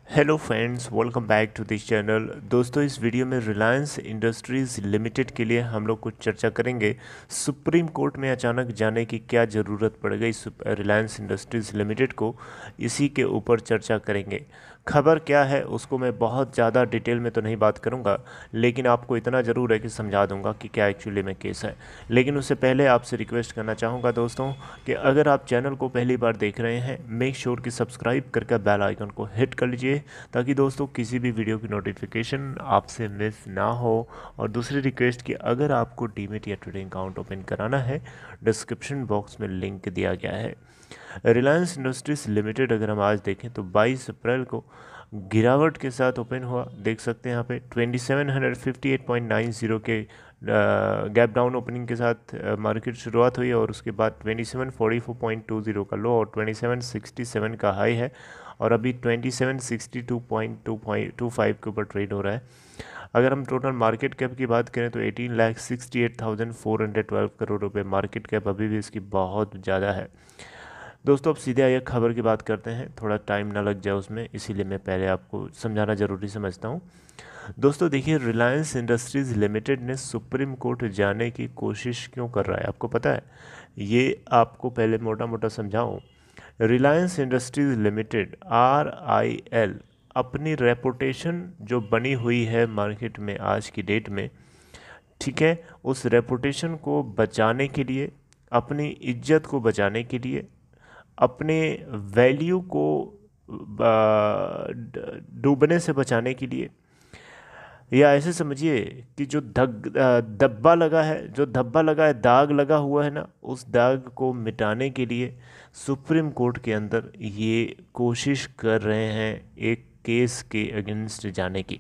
Hello friends, welcome back to this channel. दोस्तों, इस video में रिलायंस इंडस्ट्रीज़ लिमिटेड के लिए हम लोग कुछ चर्चा करेंगे। सुप्रीम कोर्ट में अचानक जाने की क्या ज़रूरत पड़ गई रिलायंस इंडस्ट्रीज़ लिमिटेड को, इसी के ऊपर चर्चा करेंगे। खबर क्या है उसको मैं बहुत ज़्यादा डिटेल में तो नहीं बात करूंगा, लेकिन आपको इतना ज़रूर है कि समझा दूंगा कि क्या एक्चुअली में केस है। लेकिन उससे पहले आपसे रिक्वेस्ट करना चाहूँगा दोस्तों कि अगर आप चैनल को पहली बार देख रहे हैं, मेक श्योर कि सब्सक्राइब करके बेल आइकन को हिट कर लीजिए, ताकि दोस्तों किसी भी वीडियो की नोटिफिकेशन आपसे मिस ना हो। और दूसरी रिक्वेस्ट कि अगर आपको डीमेट या ट्रेडिंग अकाउंट ओपन कराना है, डिस्क्रिप्शन बॉक्स में लिंक दिया गया है। रिलायंस इंडस्ट्रीज लिमिटेड अगर हम आज देखें तो 22 अप्रैल को गिरावट के साथ ओपन हुआ। देख सकते हैं यहाँ पे 2758.90 के गैप डाउन ओपनिंग के साथ मार्केट शुरुआत हुई, और उसके बाद 2744.20 का लो और 2767 का हाई है, और अभी 2762.25 के ऊपर ट्रेड हो रहा है। अगर हम टोटल मार्केट कैप की बात करें तो 18,68,412 करोड़ रुपए मार्केट कैप अभी भी इसकी बहुत ज़्यादा है। दोस्तों, अब सीधे आइए खबर की बात करते हैं, थोड़ा टाइम ना लग जाए उसमें, इसीलिए मैं पहले आपको समझाना ज़रूरी समझता हूँ। दोस्तों देखिए, रिलायंस इंडस्ट्रीज़ लिमिटेड ने सुप्रीम कोर्ट जाने की कोशिश क्यों कर रहा है, आपको पता है? ये आपको पहले मोटा मोटा समझाऊँ। रिलायंस इंडस्ट्रीज़ लिमिटेड RIL अपनी रेपुटेशन जो बनी हुई है मार्केट में आज की डेट में, ठीक है, उस रेपुटेशन को बचाने के लिए, अपनी इज्जत को बचाने के लिए, अपने वैल्यू को डूबने से बचाने के लिए, या ऐसे समझिए कि जो धब्बा लगा है, जो धब्बा लगा है, दाग लगा हुआ है ना, उस दाग को मिटाने के लिए सुप्रीम कोर्ट के अंदर ये कोशिश कर रहे हैं एक केस के अगेंस्ट जाने की।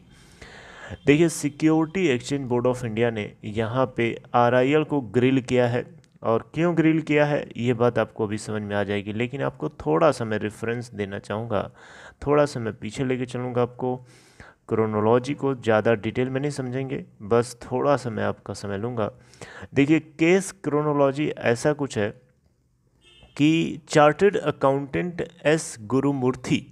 देखिए, security exchange board of India ने यहाँ पे RIL को ग्रिल किया है, और क्यों ग्रिल किया है ये बात आपको अभी समझ में आ जाएगी, लेकिन आपको थोड़ा सा मैं रेफरेंस देना चाहूँगा, थोड़ा सा मैं पीछे लेके चलूँगा आपको। क्रोनोलॉजी को ज़्यादा डिटेल में नहीं समझेंगे, बस थोड़ा सा मैं आपका समय लूँगा। देखिए, केस क्रोनोलॉजी ऐसा कुछ है कि चार्टर्ड अकाउंटेंट S गुरुमूर्ति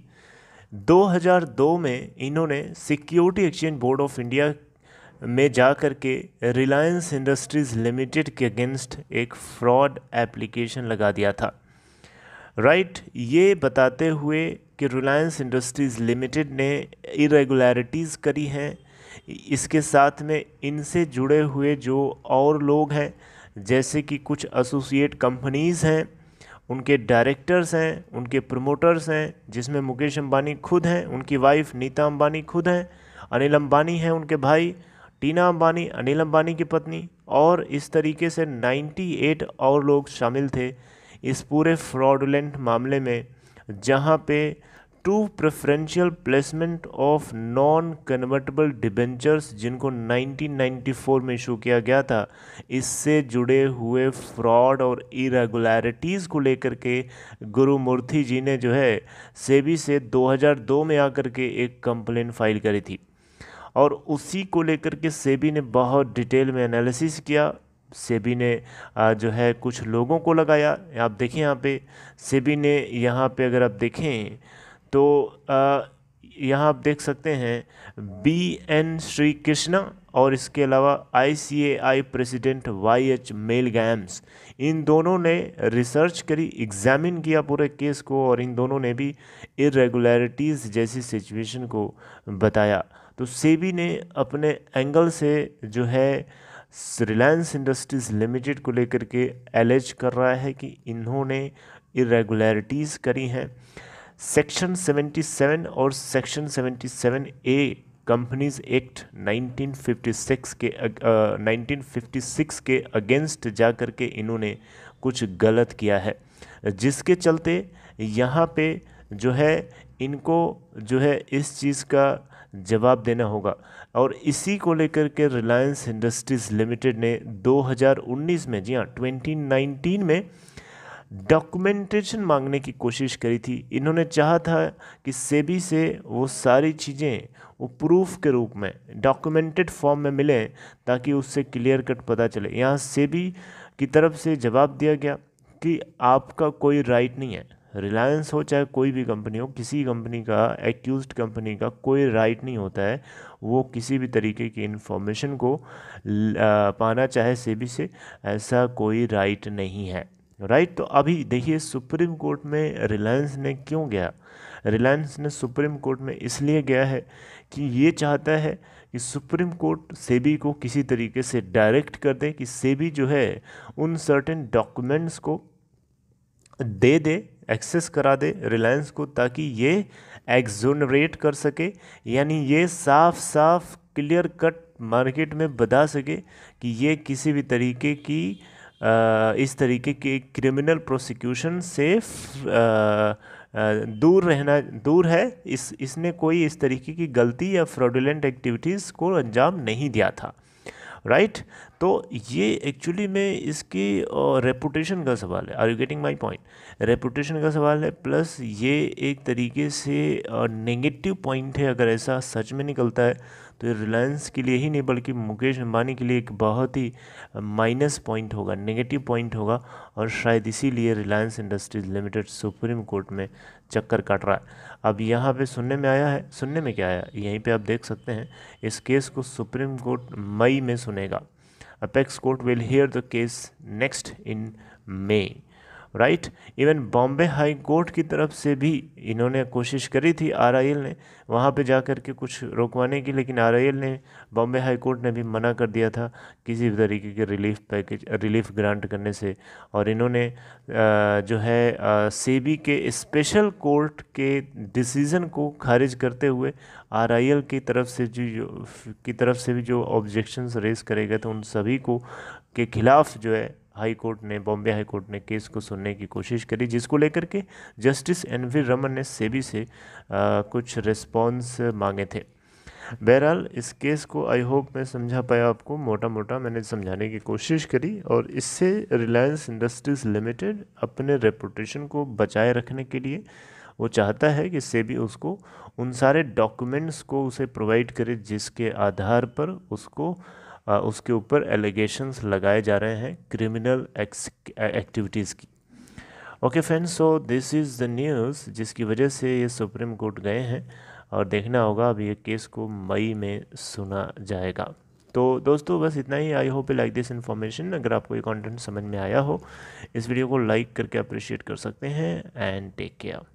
2002 में इन्होंने security exchange board of India में जा कर के रिलायंस इंडस्ट्रीज़ लिमिटेड के अगेंस्ट एक फ्रॉड एप्लीकेशन लगा दिया था, राइट। ये बताते हुए कि रिलायंस इंडस्ट्रीज़ लिमिटेड ने इरेगुलरिटीज़ करी हैं, इसके साथ में इनसे जुड़े हुए जो और लोग हैं, जैसे कि कुछ एसोसिएट कंपनीज़ हैं, उनके डायरेक्टर्स हैं, उनके प्रमोटर्स हैं, जिसमें मुकेश अंबानी खुद हैं, उनकी वाइफ नीता अंबानी खुद हैं, अनिल अंबानी हैं उनके भाई, टीना अंबानी अनिल अंबानी की पत्नी, और इस तरीके से 98 और लोग शामिल थे इस पूरे फ्रॉडुलेंट मामले में, जहां पे two preferential placement of non convertible debentures जिनको 1994 में इशू किया गया था, इससे जुड़े हुए फ्रॉड और इरेगुलरिटीज़ को लेकर के गुरुमूर्ति जी ने जो है सेबी से 2002 में आकर के एक कंप्लेन फाइल करी थी, और उसी को लेकर के सेबी ने बहुत डिटेल में एनालिसिस किया। सेबी ने जो है कुछ लोगों को लगाया। आप देखें यहाँ पे सेबी ने, यहाँ पे अगर आप देखें तो यहाँ आप देख सकते हैं BN श्री कृष्णा, और इसके अलावा ICAI प्रेसिडेंट YH मेलगैम्स, इन दोनों ने रिसर्च करी, एग्जामिन किया पूरे केस को, और इन दोनों ने भी इरेगुलरिटीज़ जैसी सिचुएशन को बताया। तो सेबी ने अपने एंगल से जो है रिलायंस इंडस्ट्रीज़ लिमिटेड को लेकर के एलेज कर रहा है कि इन्होंने इरेगुलरिटीज़ करी हैं। सेक्शन 77 और सेक्शन 77A कंपनीज एक्ट 1956 के अगेंस्ट जा कर के इन्होंने कुछ गलत किया है, जिसके चलते यहाँ पे जो है इनको जो है इस चीज़ का जवाब देना होगा। और इसी को लेकर के रिलायंस इंडस्ट्रीज़ लिमिटेड ने 2019 में, जी हाँ 2019 में डॉक्यूमेंटेशन मांगने की कोशिश करी थी। इन्होंने चाहा था कि सेबी से वो सारी चीज़ें वो प्रूफ के रूप में डॉक्यूमेंटेड फॉर्म में मिलें, ताकि उससे क्लियर कट पता चले। यहाँ सेबी की तरफ से जवाब दिया गया कि आपका कोई राइट नहीं है, रिलायंस हो चाहे कोई भी कंपनी हो, किसी कंपनी का, एक्यूज्ड कंपनी का कोई राइट नहीं होता है वो किसी भी तरीके की इंफॉर्मेशन को पाना चाहे सेबी से, ऐसा कोई राइट नहीं है। राइट, तो अभी देखिए सुप्रीम कोर्ट में रिलायंस ने क्यों गया। रिलायंस ने सुप्रीम कोर्ट में इसलिए गया है कि ये चाहता है कि सुप्रीम कोर्ट सेबी को किसी तरीके से डायरेक्ट कर दे कि सेबी जो है उन सर्टेन डॉक्यूमेंट्स को दे दे, एक्सेस करा दे रिलायंस को, ताकि ये एक्सोनरेट कर सके, यानी ये साफ साफ क्लियर कट मार्केट में बता सके कि ये किसी भी तरीके की इस तरीके के क्रिमिनल प्रोसिक्यूशन से दूर है, इसने कोई इस तरीके की गलती या फ्रॉडुलेंट एक्टिविटीज़ को अंजाम नहीं दिया था। राइट, तो ये एक्चुअली में इसकी रेपुटेशन का सवाल है। Are you getting my point? Reputation का सवाल है, प्लस ये एक तरीके से नेगेटिव पॉइंट है। अगर ऐसा सच में निकलता है तो ये रिलायंस के लिए ही नहीं बल्कि मुकेश अंबानी के लिए एक बहुत ही माइनस पॉइंट होगा, नेगेटिव पॉइंट होगा, और शायद इसीलिए Reliance industries limited supreme court में चक्कर काट रहा है। अब यहाँ पे सुनने में आया है, सुनने में क्या आया यहीं पे आप देख सकते हैं, इस केस को सुप्रीम कोर्ट मई में सुनेगा। Apex court will hear the case next in May. Right, even Bombay High Court की तरफ से भी इन्होंने कोशिश करी थी, आरआईएल ने वहाँ पे जा कर के कुछ रोकवाने की, लेकिन आरआईएल ने, बॉम्बे हाई कोर्ट ने भी मना कर दिया था किसी भी तरीके के रिलीफ ग्रांट करने से। और इन्होंने जो है सेबी के स्पेशल कोर्ट के डिसीज़न को खारिज करते हुए आरआईएल की तरफ से भी जो ऑब्जेक्शंस रेज करे गए थे उन सभी को के खिलाफ जो है हाई कोर्ट ने, बॉम्बे हाई कोर्ट ने केस को सुनने की कोशिश करी, जिसको लेकर के जस्टिस एन.वी. रमन ने सेबी से कुछ रिस्पॉन्स मांगे थे। बहरहाल इस केस को आई होप मैं समझा पाया आपको, मोटा मोटा मैंने समझाने की कोशिश करी, और इससे रिलायंस इंडस्ट्रीज लिमिटेड अपने रेपुटेशन को बचाए रखने के लिए वो चाहता है कि सेबी उसको उन सारे डॉक्यूमेंट्स को उसे प्रोवाइड करे जिसके आधार पर उसके ऊपर एलिगेशंस लगाए जा रहे हैं क्रिमिनल एक्टिविटीज़ की। Okay friends, so this is the news जिसकी वजह से ये सुप्रीम कोर्ट गए हैं, और देखना होगा अब ये केस को मई में सुना जाएगा। तो दोस्तों बस इतना ही। I hope you like this information. अगर आपको ये कंटेंट समझ में आया हो, इस वीडियो को लाइक करके अप्रिशिएट कर सकते हैं, एंड टेक केयर।